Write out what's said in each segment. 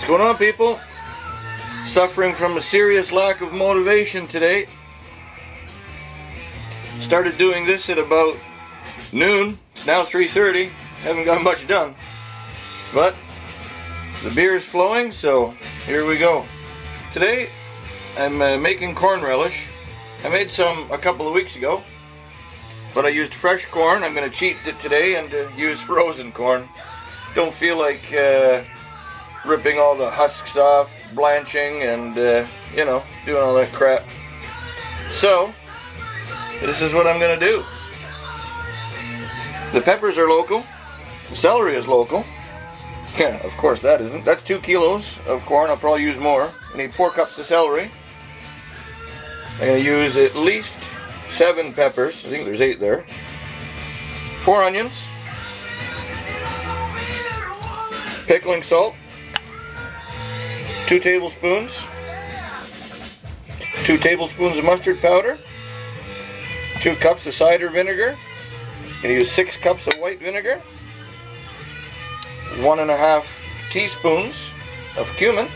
What's going on, people? Suffering from a serious lack of motivation today. Started doing this at about noon. It's now 3:30. Haven't got much done. But the beer is flowing, so here we go. Today I'm making corn relish. I made some a couple of weeks ago, but I used fresh corn. I'm going to cheat it today and use frozen corn. Don't feel like ripping all the husks off, blanching, and doing all that crap. So this is what I'm going to do. The peppers are local. The celery is local. Yeah, of course that isn't. That's 2 kilos of corn. I'll probably use more. I need 4 cups of celery. I'm going to use at least 7 peppers. I think there's 8 there. 4 onions. Pickling salt. 2 tablespoons. 2 tablespoons of mustard powder. 2 cups of cider vinegar. I'm going to use 6 cups of white vinegar. 1.5 teaspoons of cumin.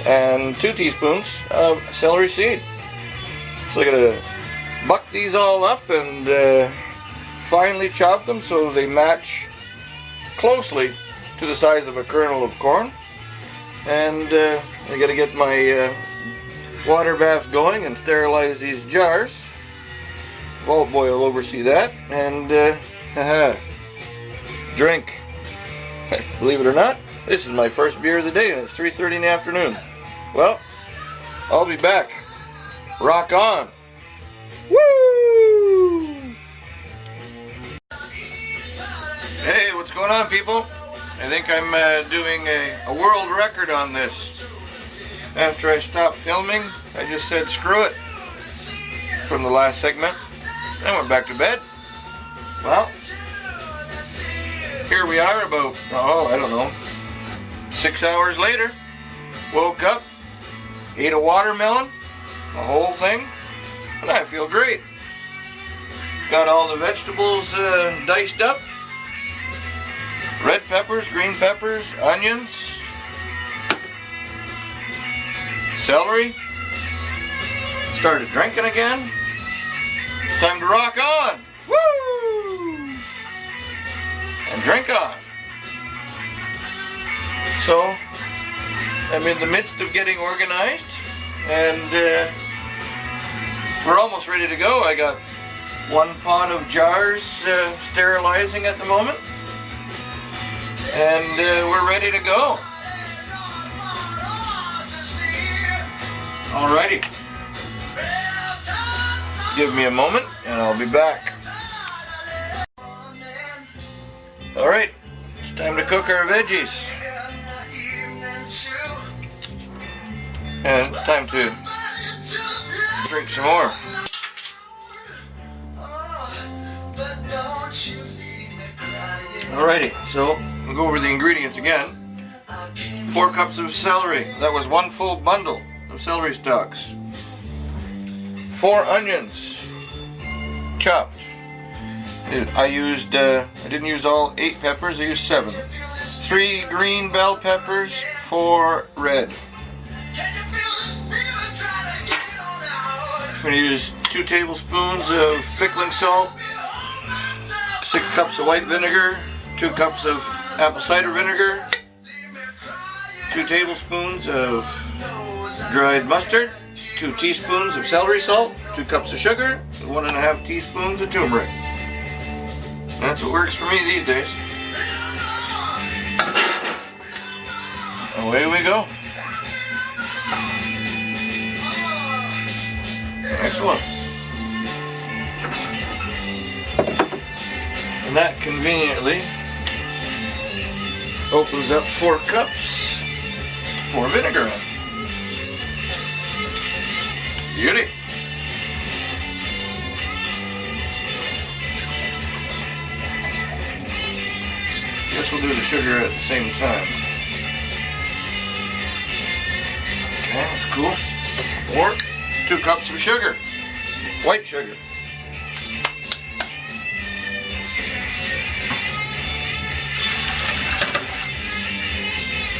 And 2 teaspoons of celery seed. So I'm going to buck these all up and finely chop them so they match closely to the size of a kernel of corn. And I got to get my water bath going and sterilize these jars. Vault boy will oversee that. And drink. Believe it or not, this is my first beer of the day, and it's 3:30 in the afternoon. Well, I'll be back. Rock on! Woo! Hey, what's going on, people? I think I'm doing a world record on this. After I stopped filming, I just said screw it from the last segment. I went back to bed. Well, here we are about, I don't know, 6 hours later. Woke up, ate a watermelon, the whole thing, and I feel great. Got all the vegetables diced up. Red peppers, green peppers, onions, celery. Started drinking again. Time to rock on! Woo! And drink on. So, I'm in the midst of getting organized, and we're almost ready to go. I got 1 pot of jars sterilizing at the moment, and we're ready to go. Alrighty. Give me a moment, and I'll be back. Alright, it's time to cook our veggies. And it's time to drink some more. Alrighty, so we'll go over the ingredients again. 4 cups of celery. That was 1 full bundle of celery stalks. 4 onions, chopped. I didn't use all 8 peppers, I used 7. 3 green bell peppers, 4 red. I'm going to use 2 tablespoons of pickling salt, 6 cups of white vinegar, 2 cups of apple cider vinegar, 2 tablespoons of dried mustard, 2 teaspoons of celery salt, 2 cups of sugar, and 1.5 teaspoons of turmeric. That's what works for me these days. Away we go. Excellent. And that conveniently opens up 4 cups to pour vinegar in. Beauty. Guess we'll do the sugar at the same time. Okay, that's cool. 4, 2 cups of sugar. White sugar.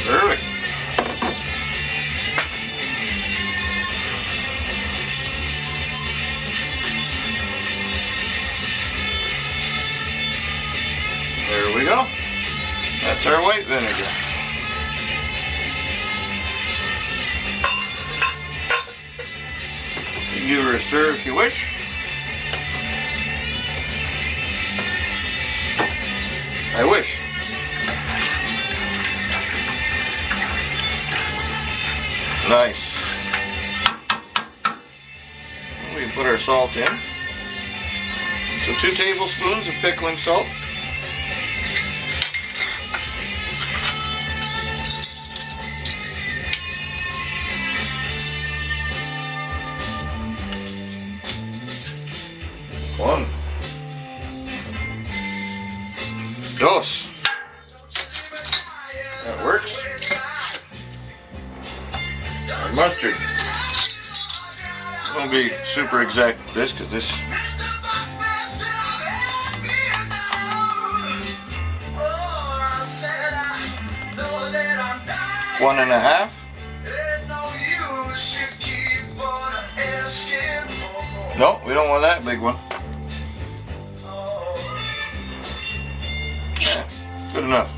Perfect. vinegar. You can give her a stir if you wish. I wish. Nice. We can put our salt in. So 2 tablespoons of pickling salt. One. Dos. That works. Mustard. I'm going to be super exact with this because this 1.5. No, we don't want that big one. Yeah, good enough.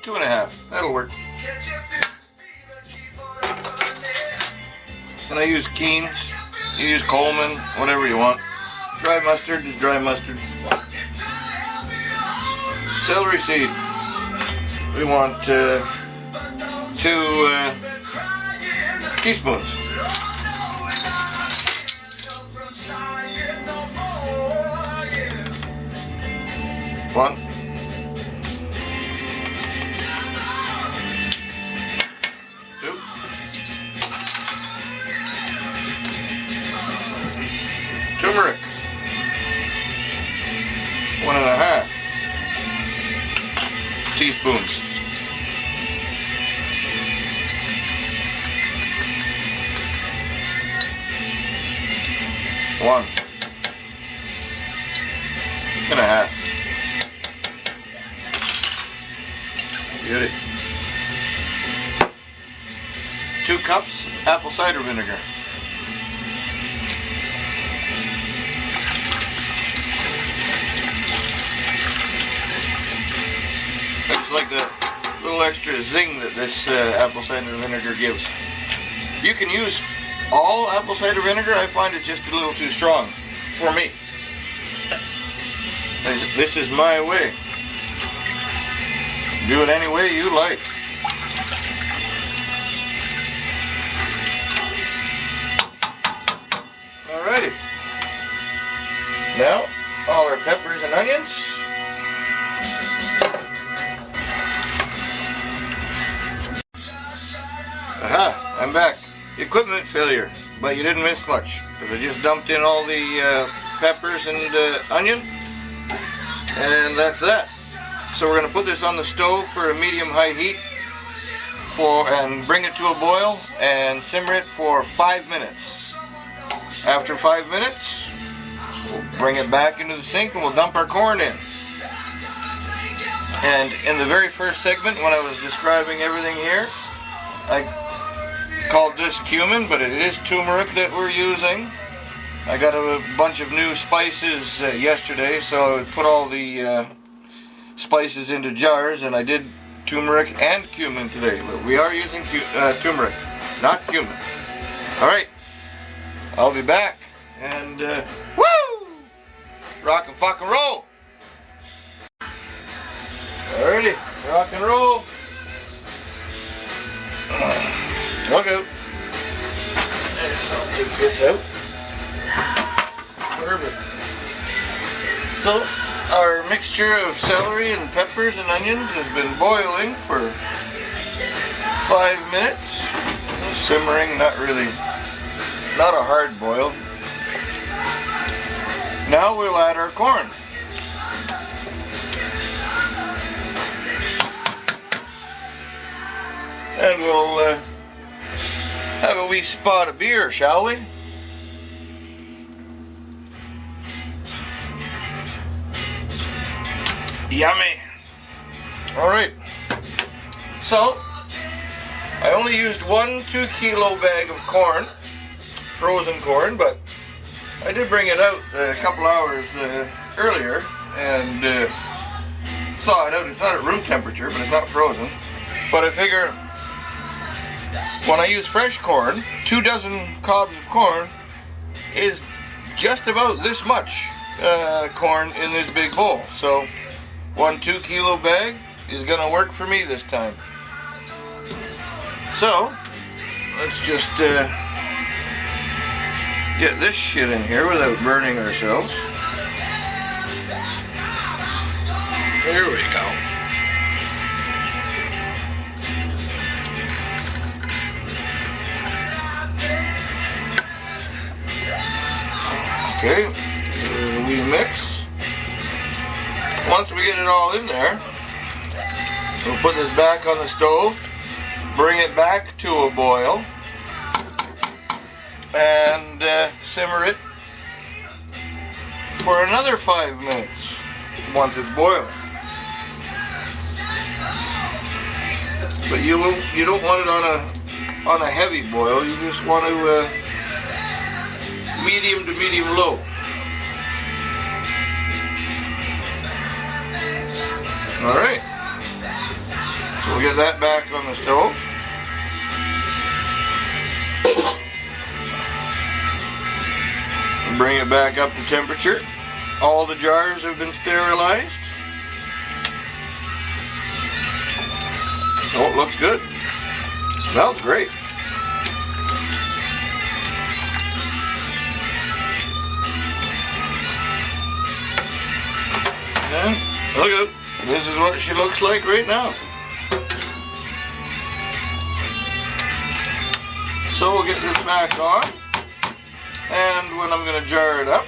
2.5. That'll work. And I use Keen's. You use Coleman, whatever you want. Dry mustard is dry mustard. Celery seed. We want 2 teaspoons. 1. 2. 'Turmeric. 1.5 teaspoons. 1.5. Beauty. 2 cups apple cider vinegar. I just like the little extra zing that this apple cider vinegar gives. You can use all apple cider vinegar. I find it's just a little too strong for me. This is my way. Do it any way you like. Alrighty. Now, all our peppers and onions. Aha, I'm back. Equipment failure, but you didn't miss much because I just dumped in all the peppers and onion, and that's that. So we're going to put this on the stove for a medium-high heat and bring it to a boil and simmer it for 5 minutes. After 5 minutes, we'll bring it back into the sink and we'll dump our corn in. And in the very first segment, when I was describing everything here, I called this cumin, but it is turmeric that we're using. I got a bunch of new spices yesterday, so I put all the spices into jars, and I did turmeric and cumin today, but we are using turmeric, not cumin. Alright, I'll be back, and woo! Rock and fucking roll! Alrighty, rock and roll. Look out. I'll take this out. Perfect. So, our mixture of celery and peppers and onions has been boiling for 5 minutes. Simmering, not a hard boil. Now we'll add our corn. And we'll have a wee spot of beer, shall we? Yummy. Alright. So, I only used 1 2-kilo bag of corn, frozen corn, but I did bring it out a couple hours earlier and thawed out. It's not at room temperature, but it's not frozen. But I figure when I use fresh corn, 2 dozen cobs of corn is just about this much corn in this big bowl. So 1 2-kilo bag is gonna work for me this time. So let's just get this shit in here without burning ourselves. Here we go. Okay, we mix. Once we get it all in there, we'll put this back on the stove, bring it back to a boil, and simmer it for another 5 minutes once it's boiling. But you don't want it on a heavy boil. You just want to medium to medium low. All right. So we'll get that back on the stove. Bring it back up to temperature. All the jars have been sterilized. Oh, it looks good. Smells great. And look at, this is what she looks like right now. So we'll get this back on, and when I'm going to jar it up,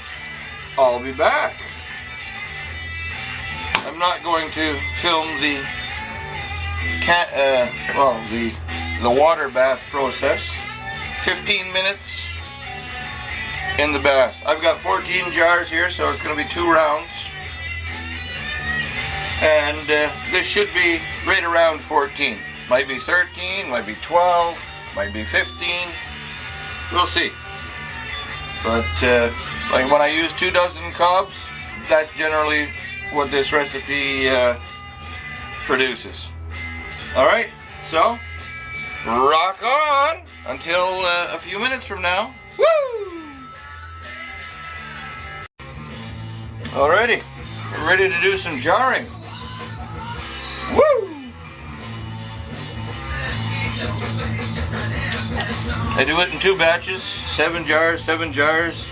I'll be back. I'm not going to film the the water bath process. 15 minutes in the bath. I've got 14 jars here, so it's going to be 2 rounds. And this should be right around 14. Might be 13, might be 12, might be 15. We'll see. But like when I use 2 dozen cobs, that's generally what this recipe produces. Alright, so rock on until a few minutes from now. Woo! Alrighty, we're ready to do some jarring. Woo! I do it in 2 batches, 7 jars, 7 jars.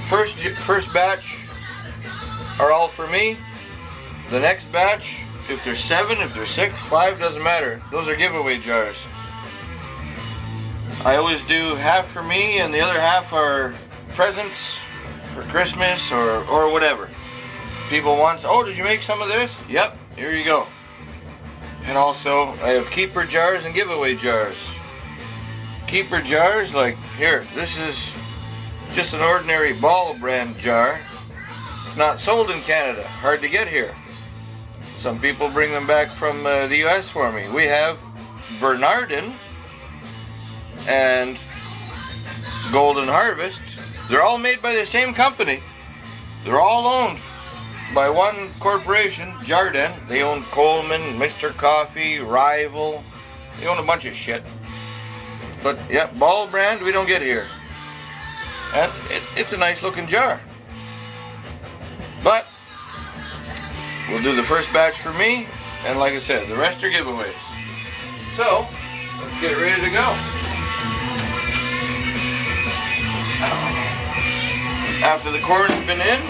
First batch are all for me. The next batch, if there's 7, if there's 6, 5, doesn't matter. Those are giveaway jars. I always do half for me and the other half are presents for Christmas or whatever. People want, oh, did you make some of this? Yep, here you go. And also, I have keeper jars and giveaway jars. Keeper jars, like here, this is just an ordinary Ball brand jar. Not sold in Canada, hard to get here. Some people bring them back from the US for me. We have Bernardin and Golden Harvest. They're all made by the same company. They're all owned by one corporation, Jardin. They own Coleman, Mr. Coffee, Rival. They own a bunch of shit. But yeah, Ball brand we don't get here. And it's a nice looking jar. But we'll do the first batch for me, and like I said, the rest are giveaways. So let's get ready to go. After the corn's been in,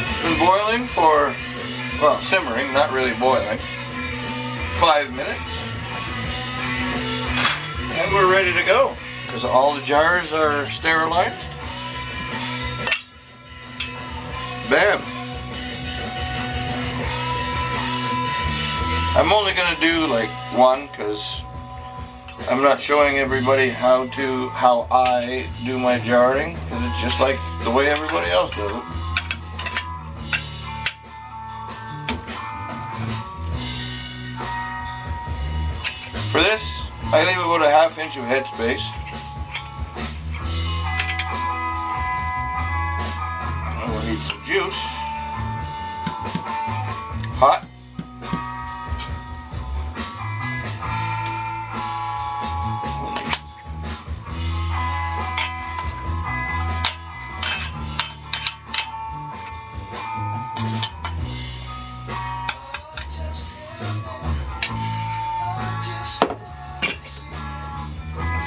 it's been boiling for, well, simmering, not really boiling, 5 minutes. And we're ready to go, because all the jars are sterilized. Bam. I'm only going to do like 1, because I'm not showing everybody how I do my jarring, because it's just like the way everybody else does it. For this, I leave about a ½ inch of headspace. We'll need some juice. hot.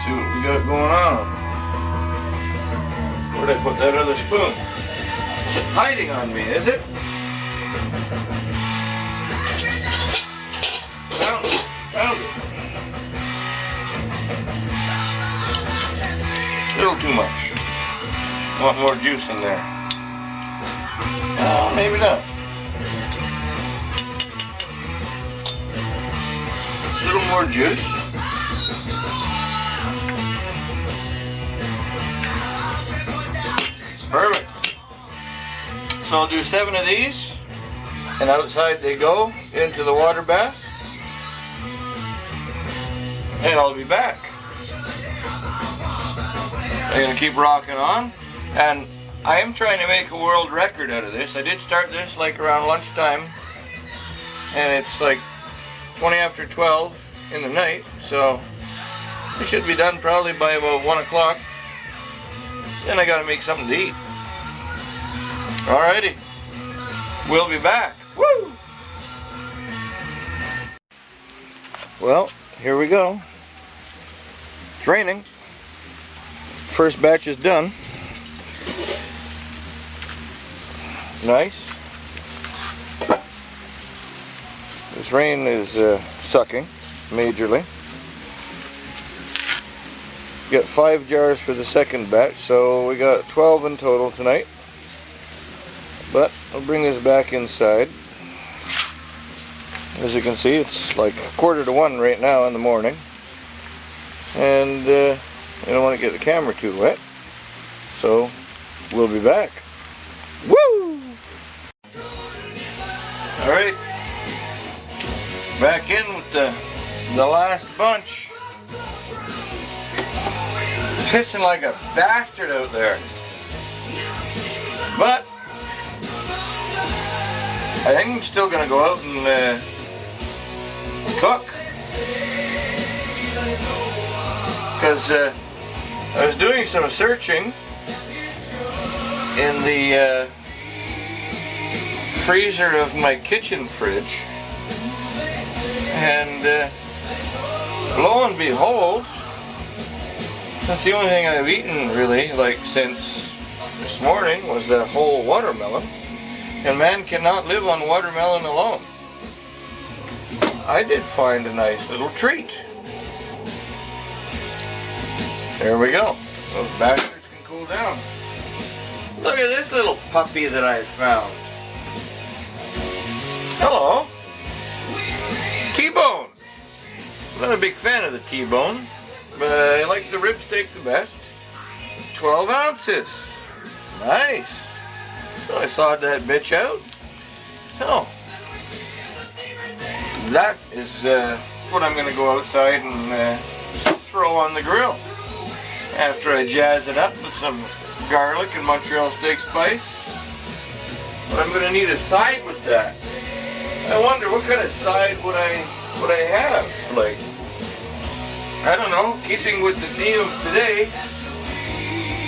See what we got going on. Where'd I put that other spoon? Hiding on me, is it? Found it. A little too much. Want more juice in there. Maybe not. A little more juice. Perfect. So I'll do 7 of these, and outside they go into the water bath, and I'll be back. I'm gonna keep rocking on, and I am trying to make a world record out of this. I did start this like around lunchtime, and it's like 20 after 12 in the night, so it should be done probably by about 1 o'clock. Then I gotta make something to eat. Alrighty, we'll be back. Woo! Well, here we go. It's raining. First batch is done. Nice. This rain is sucking majorly. Got 5 jars for the second batch, so we got 12 in total tonight. But I'll bring this back inside. As you can see, it's like 1:45 right now in the morning, and I don't want to get the camera too wet, so we'll be back. Woo! Alright, back in with the last bunch. Pissing like a bastard out there, but I think I'm still gonna go out and cook, because I was doing some searching in the freezer of my kitchen fridge, and lo and behold, that's the only thing I've eaten really, like, since this morning, was that whole watermelon. And man cannot live on watermelon alone. I did find a nice little treat. There we go. Those bastards can cool down. Look at this little puppy that I found. Hello. T-bone. I'm not a big fan of the T-bone, but I like the rib steak the best. 12 ounces. Nice. So I thawed that bitch out. So that is what I'm going to go outside and throw on the grill after I jazz it up with some garlic and Montreal steak spice. But I'm going to need a side with that. I wonder what kind of side would I have? Like, I don't know. Keeping with the theme of today,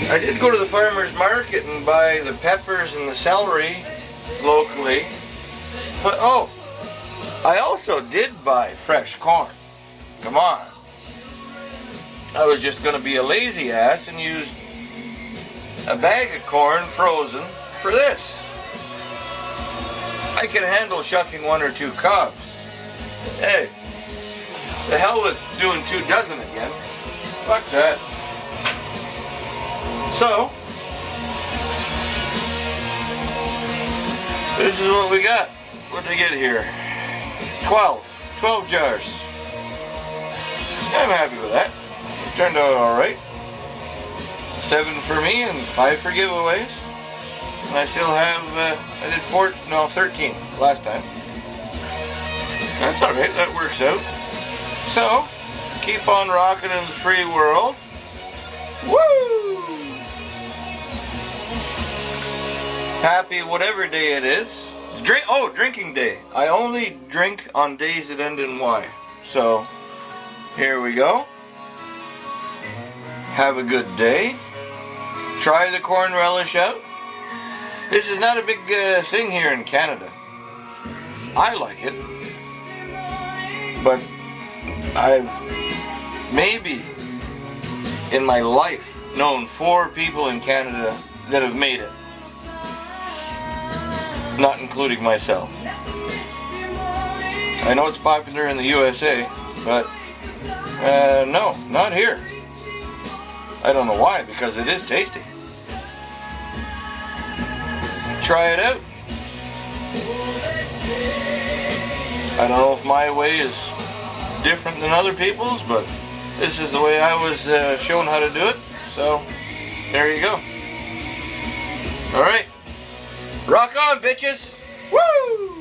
I did go to the farmer's market and buy the peppers and the celery locally, but oh, I also did buy fresh corn. Come on. I was just going to be a lazy ass and use a bag of corn frozen for this. I can handle shucking 1 or 2 cobs. Hey, the hell with doing 2 dozen again. Fuck that. So, this is what we got. What did I get here? 12 jars. I'm happy with that. It turned out alright. 7 for me and 5 for giveaways. And I still have, I did 13 last time. That's alright, that works out. So, keep on rocking in the free world. Woo! Happy whatever day it is. Drinking day. I only drink on days that end in Y. So, here we go. Have a good day. Try the corn relish out. This is not a big thing here in Canada. I like it. But I've maybe in my life known 4 people in Canada that have made it. Not including myself. I know it's popular in the USA, but no, not here. I don't know why, because it is tasty. Try it out. I don't know if my way is different than other people's, but this is the way I was shown how to do it. So, there you go. Alright. Rock on, bitches! Woo!